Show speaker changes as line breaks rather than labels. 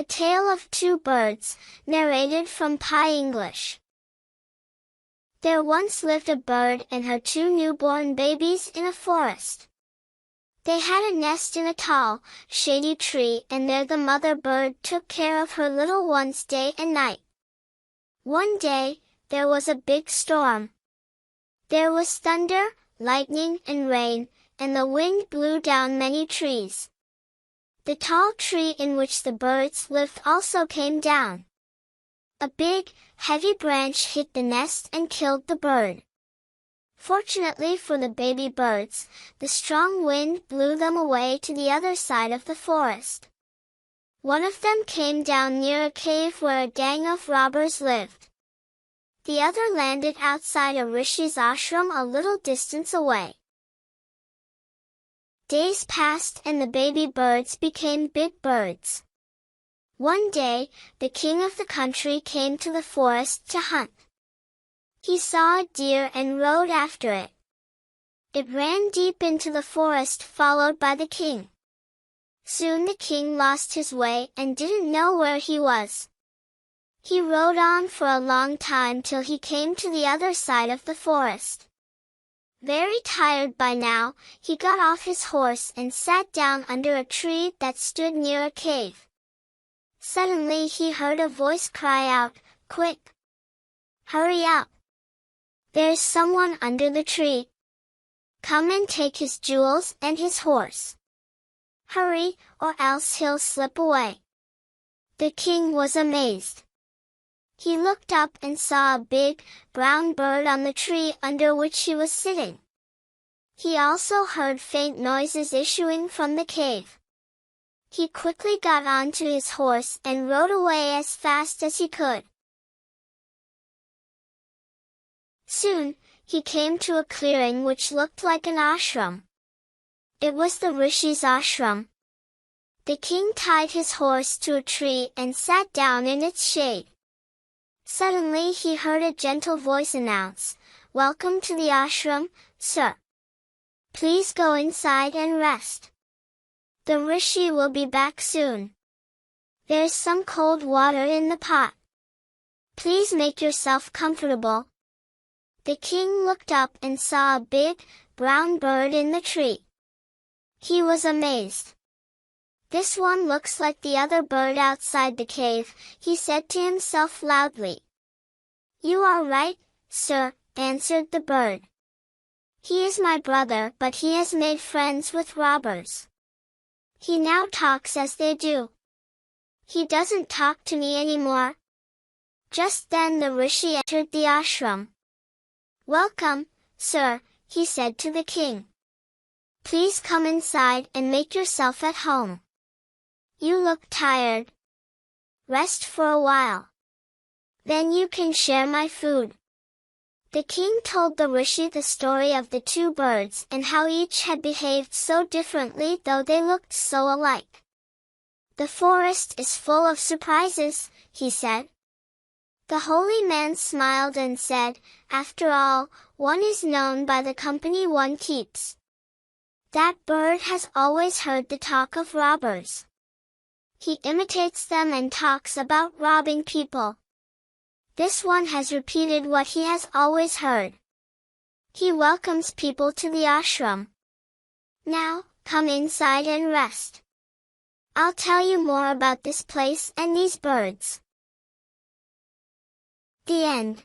A Tale of Two Birds, narrated from PiEnglish. There once lived a bird and her two newborn babies in a forest. They had a nest in a tall, shady tree, and there the mother bird took care of her little ones day and night. One day, there was a big storm. There was thunder, lightning, and rain, and the wind blew down many trees. The tall tree in which the birds lived also came down. A big, heavy branch hit the nest and killed the bird. Fortunately for the baby birds, the strong wind blew them away to the other side of the forest. One of them came down near a cave where a gang of robbers lived. The other landed outside a rishi's ashram a little distance away. Days passed and the baby birds became big birds. One day, the king of the country came to the forest to hunt. He saw a deer and rode after it. It ran deep into the forest followed by the king. Soon the king lost his way and didn't know where he was. He rode on for a long time till he came to the other side of the forest. Very tired by now, he got off his horse and sat down under a tree that stood near a cave. Suddenly he heard a voice cry out, "Quick! Hurry up! There's someone under the tree. Come and take his jewels and his horse. Hurry, or else he'll slip away." The king was amazed. He looked up and saw a big, brown bird on the tree under which he was sitting. He also heard faint noises issuing from the cave. He quickly got onto his horse and rode away as fast as he could. Soon, he came to a clearing which looked like an ashram. It was the rishi's ashram. The king tied his horse to a tree and sat down in its shade. Suddenly he heard a gentle voice announce, "Welcome to the ashram, sir. Please go inside and rest. The rishi will be back soon. There's some cold water in the pot. Please make yourself comfortable." The king looked up and saw a big, brown bird in the tree. He was amazed. "This one looks like the other bird outside the cave," he said to himself loudly. "You are right, sir," answered the bird. "He is my brother, but he has made friends with robbers. He now talks as they do. He doesn't talk to me anymore." Just then the rishi entered the ashram. "Welcome, sir," he said to the king. "Please come inside and make yourself at home. You look tired. Rest for a while. Then you can share my food." The king told the rishi the story of the two birds and how each had behaved so differently though they looked so alike. "The forest is full of surprises," he said. The holy man smiled and said, "After all, one is known by the company one keeps. That bird has always heard the talk of robbers. He imitates them and talks about robbing people. This one has repeated what he has always heard. He welcomes people to the ashram. Now, come inside and rest. I'll tell you more about this place and these birds." The end.